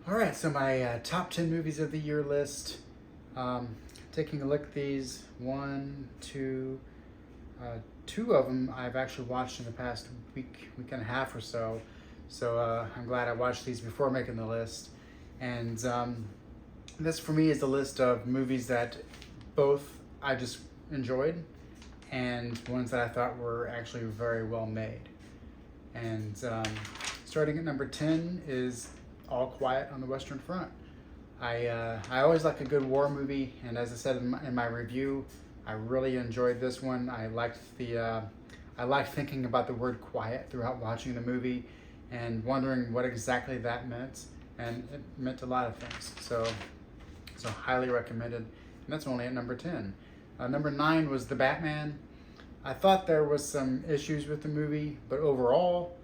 All right, so my top 10 movies of the year list. Um, Taking a look at these, two of them I've actually watched in the past week and a half or so. So I'm glad I watched these before making the list. And this for me is the list of movies that both I just enjoyed and ones that I thought were actually very well made. And starting at number 10 is All Quiet on the Western Front. I always like a good war movie, and as I said in my review, I really enjoyed this one. I liked thinking about the word quiet throughout watching the movie, and wondering what exactly that meant, and it meant a lot of things. So highly recommended, and that's only at number 10. Number 9 was The Batman. I thought there was some issues with the movie, but overall,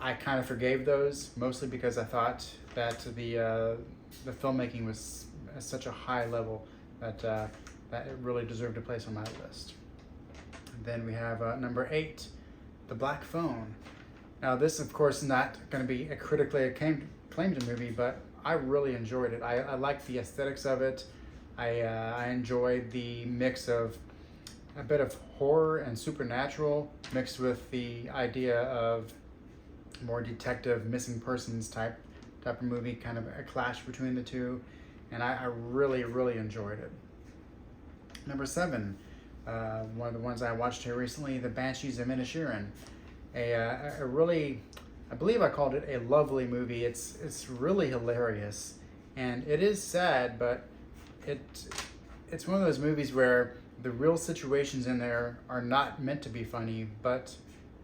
I kind of forgave those, mostly because I thought that the filmmaking was at such a high level that that it really deserved a place on my list. And then we have number 8, The Black Phone. Now this, of course, is not going to be a critically acclaimed movie, but I really enjoyed it. I liked the aesthetics of it. I enjoyed the mix of a bit of horror and supernatural mixed with the idea of more detective missing persons type of movie, kind of a clash between the two, and I really enjoyed it. Number 7, one of the ones I watched here recently, The Banshees of Miniature. A really, I believe I called it a lovely movie. It's really hilarious, and it is sad, but it's one of those movies where the real situations in there are not meant to be funny, but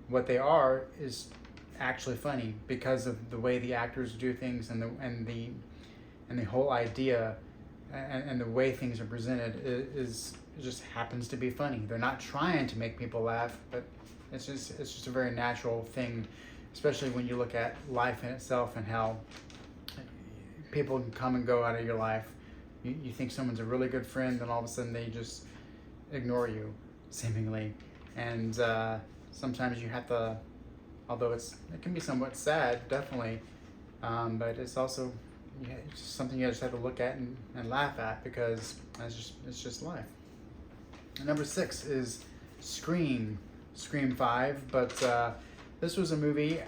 what they are is actually funny because of the way the actors do things, and the whole idea and the way things are presented is it just happens to be funny. They're not trying to make people laugh, but it's just a very natural thing, especially when you look at life in itself and how people can come and go out of your life. You think someone's a really good friend, and all of a sudden they just ignore you, seemingly. And sometimes you have to, although it can be somewhat sad, definitely, but it's also it's just something you just have to look at and laugh at, because it's just life. And number 6 is Scream 5, but this was a movie.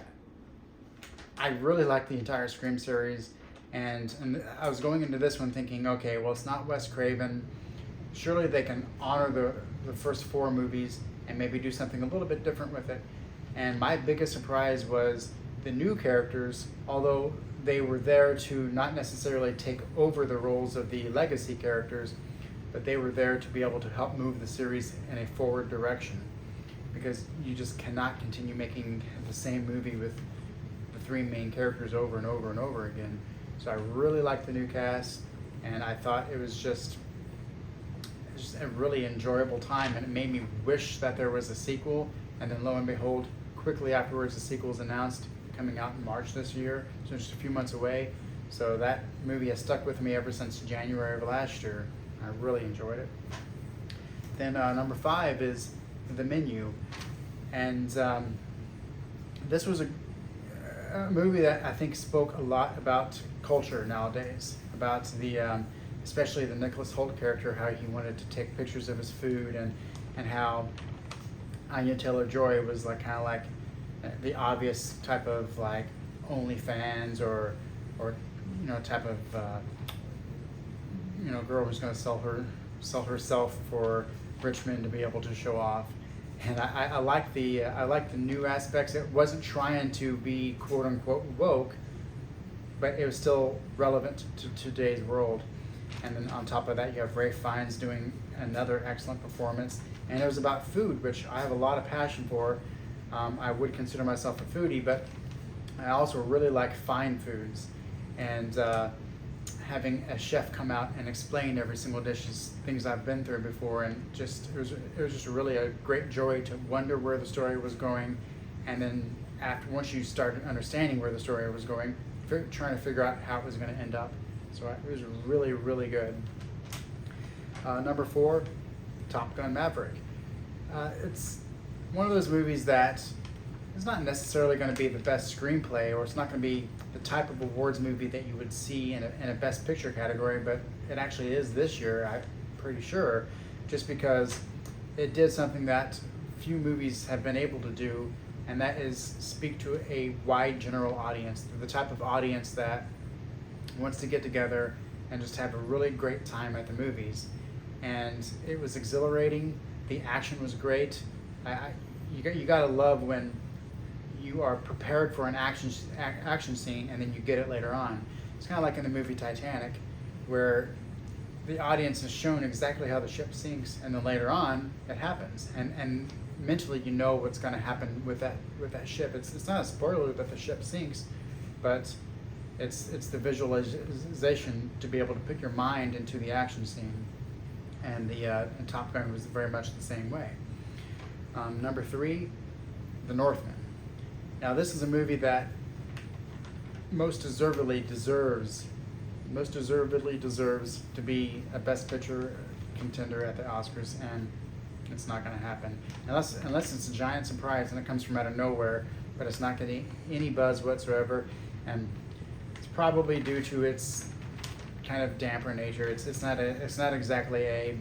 I really liked the entire Scream series, and I was going into this one thinking, okay, well, it's not Wes Craven. Surely they can honor the first 4 movies and maybe do something a little bit different with it. And my biggest surprise was the new characters, although they were there to not necessarily take over the roles of the legacy characters, but they were there to be able to help move the series in a forward direction. Because you just cannot continue making the same movie with the 3 main characters over and over and over again. So I really liked the new cast, and I thought it was just a really enjoyable time, and it made me wish that there was a sequel. And then lo and behold, quickly afterwards, the sequel was announced, coming out in March this year, so just a few months away. So that movie has stuck with me ever since January of last year. I really enjoyed it. Then number 5 is The Menu, and this was a movie that I think spoke a lot about culture nowadays, about especially the Nicholas Hoult character, how he wanted to take pictures of his food, and how Anya Taylor-Joy was like kind of like the obvious type of like OnlyFans or type of girl who's going to sell herself for rich men to be able to show off. And I like the new aspects. It wasn't trying to be quote unquote woke, but it was still relevant to today's world. And then on top of that, you have Ralph Fiennes doing another excellent performance. And it was about food, which I have a lot of passion for. I would consider myself a foodie, but I also really like fine foods. And having a chef come out and explain every single dish is things I've been through before, and it was just really a great joy to wonder where the story was going, and then once you started understanding where the story was going, trying to figure out how it was going to end up. So it was really good. Number 4, Top Gun Maverick. It's one of those movies that is not necessarily going to be the best screenplay, or it's not going to be the type of awards movie that you would see in a Best Picture category, but it actually is this year, I'm pretty sure, just because it did something that few movies have been able to do, and that is speak to a wide general audience, the type of audience that wants to get together and just have a really great time at the movies. And it was exhilarating. The action was great. You gotta love when you are prepared for an action scene and then you get it later on. It's kind of like in the movie Titanic, where the audience is shown exactly how the ship sinks, and then later on it happens, and mentally you know what's going to happen with that ship. It's not a spoiler that the ship sinks, but it's the visualization to be able to put your mind into the action scene, and and Top Gun was very much the same way. Number 3, The Northmen. Now this is a movie that most deservedly deserves to be a Best Picture contender at the Oscars, and it's not going to happen unless it's a giant surprise and it comes from out of nowhere. But it's not getting any buzz whatsoever, and it's probably due to its kind of damper nature. It's not exactly a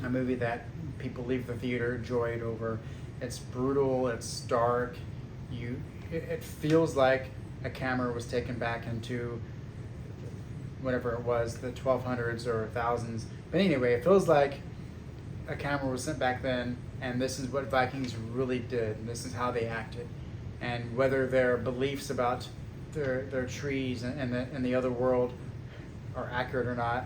movie that people leave the theater joyed over. It's brutal. It's dark. It feels like a camera was taken back into whatever it was, the 1200s or 1000s. But anyway, it feels like a camera was sent back then, and this is what Vikings really did, and this is how they acted. And whether their beliefs about their trees and the other world are accurate or not,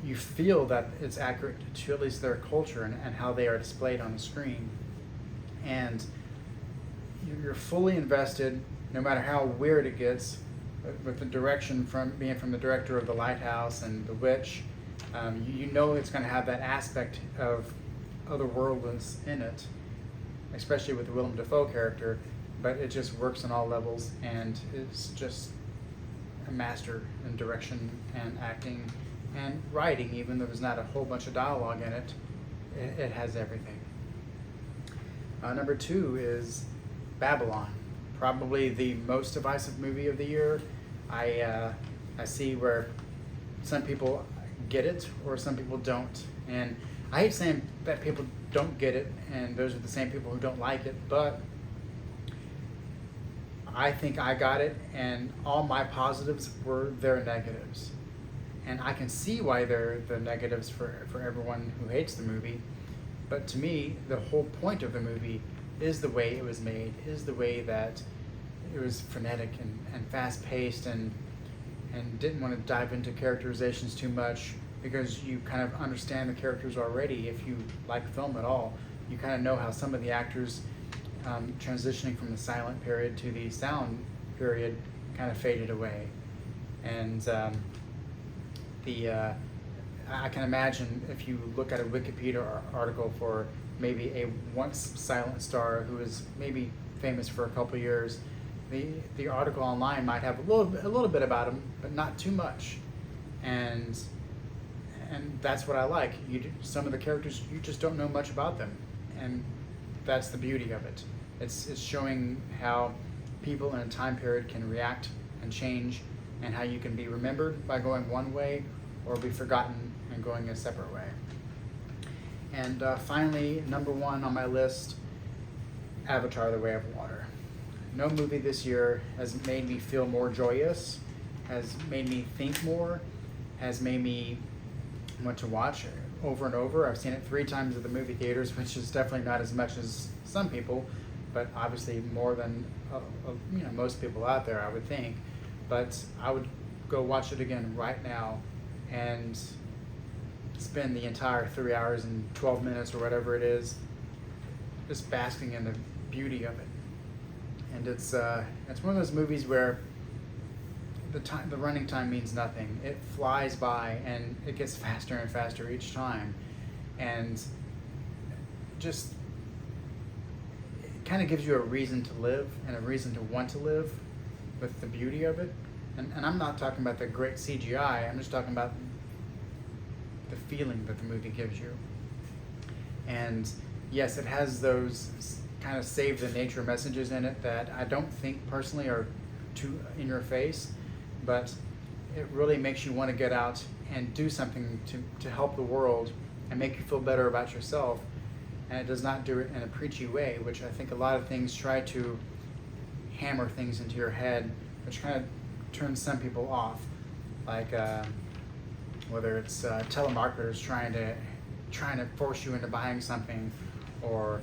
you feel that it's accurate to at least their culture and how they are displayed on the screen. And you're fully invested, no matter how weird it gets, with the direction from the director of The Lighthouse and The Witch. You know it's going to have that aspect of otherworldliness in it, especially with the Willem Dafoe character, but it just works on all levels, and it's just a master in direction and acting and writing. Even though there's not a whole bunch of dialogue in it, it has everything. Number 2 is Babylon, probably the most divisive movie of the year. I see where some people get it or some people don't, and I hate saying that people don't get it and those are the same people who don't like it, but I think I got it, and all my positives were their negatives, and I can see why they're the negatives for everyone who hates the movie. But to me, the whole point of the movie is the way it was made, is the way that it was frenetic and fast-paced, and didn't want to dive into characterizations too much, because you kind of understand the characters already. If you like film at all, you kind of know how some of the actors transitioning from the silent period to the sound period kind of faded away. And I can imagine if you look at a Wikipedia article for maybe a once silent star who is maybe famous for a couple years, the article online might have a little bit about him, but not too much. And that's what I like. Some of the characters, you just don't know much about them, and that's the beauty of it. It's showing how people in a time period can react and change, and how you can be remembered by going one way or be forgotten and going a separate way. And finally, number 1 on my list, Avatar: The Way of Water. No movie this year has made me feel more joyous, has made me think more, has made me want to watch it over and over. I've seen it 3 times at the movie theaters, which is definitely not as much as some people, but obviously more than most people out there, I would think. But I would go watch it again right now and spend the entire 3 hours and 12 minutes or whatever it is just basking in the beauty of it. And it's one of those movies where the running time means nothing. It flies by, and it gets faster and faster each time, and just it kind of gives you a reason to live and a reason to want to live with the beauty of it. And I'm not talking about the great CGI. I'm just talking about the feeling that the movie gives you. And yes, it has those kind of save the nature messages in it that I don't think personally are in your face, but it really makes you want to get out and do something to help the world and make you feel better about yourself. And it does not do it in a preachy way, which I think a lot of things try to hammer things into your head, which kind of turns some people off. Like whether it's telemarketers trying to force you into buying something, or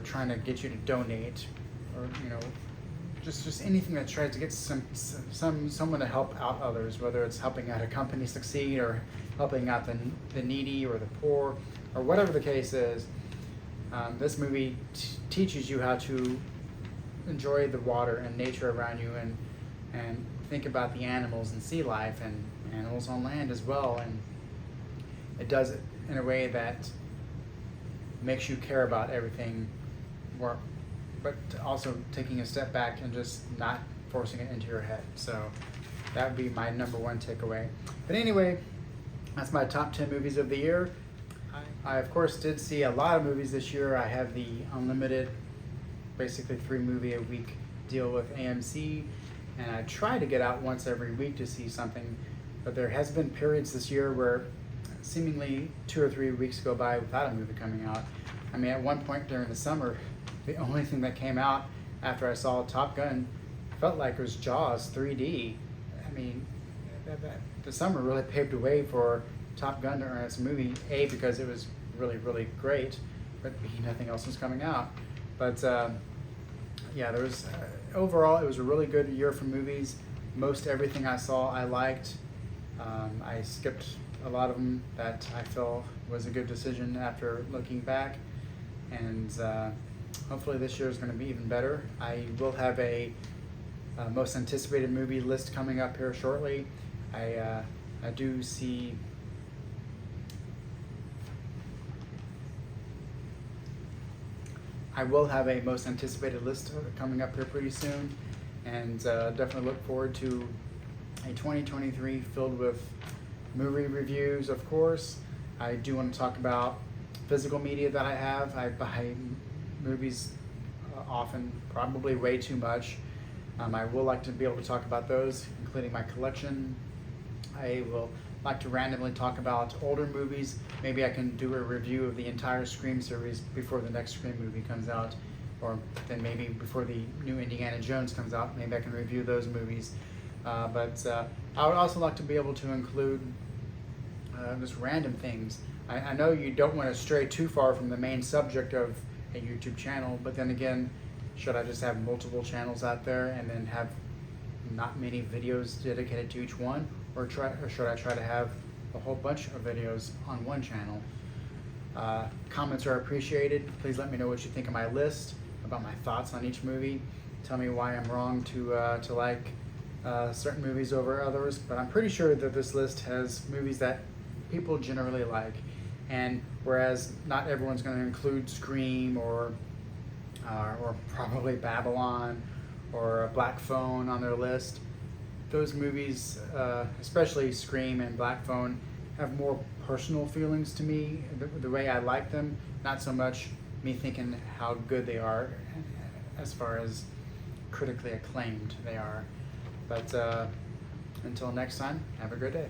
trying to get you to donate, or just anything that tries to get someone to help out others, whether it's helping out a company succeed or helping out the needy or the poor, or whatever the case is. This movie teaches you how to enjoy the water and nature around you, and think about the animals and sea life and animals on land as well. And it does it in a way that makes you care about everything more, but also taking a step back and just not forcing it into your head. So that would be my number one takeaway. But anyway, that's my top 10 movies of the year. I of course did see a lot of movies this year. I have the unlimited, basically 3 movie a week deal with AMC, and I try to get out once every week to see something, but there has been periods this year where seemingly 2 or 3 weeks go by without a movie coming out. I mean, at one point during the summer, the only thing that came out after I saw Top Gun felt like it was Jaws 3D. I mean, the summer really paved the way for Top Gun to earn its movie, A, because it was really, really great, but B, nothing else was coming out. But yeah, there was, overall, it was a really good year for movies. Most everything I saw I liked. I skipped a lot of them that I felt was a good decision after looking back, and hopefully this year is going to be even better. I will have a most anticipated movie list coming up here shortly. I do see I will have a most anticipated list coming up here pretty soon, and definitely look forward to a 2023 filled with movie reviews, of course. I do want to talk about physical media that I have. I buy movies often, probably way too much. I will like to be able to talk about those, including my collection. I will like to randomly talk about older movies. Maybe I can do a review of the entire Scream series before the next Scream movie comes out, or then maybe before the new Indiana Jones comes out, maybe I can review those movies. But I would also like to be able to include just random things. I know you don't want to stray too far from the main subject of a YouTube channel, but then again, should I just have multiple channels out there and then have not many videos dedicated to each one, or should I try to have a whole bunch of videos on one channel? Comments are appreciated. Please let me know what you think of my list, about my thoughts on each movie. Tell me why I'm wrong to like certain movies over others, but I'm pretty sure that this list has movies that people generally like. And whereas not everyone's going to include Scream or probably Babylon or Black Phone on their list, those movies, especially Scream and Black Phone, have more personal feelings to me, the way I like them, not so much me thinking how good they are as far as critically acclaimed they are. But until next time, have a great day.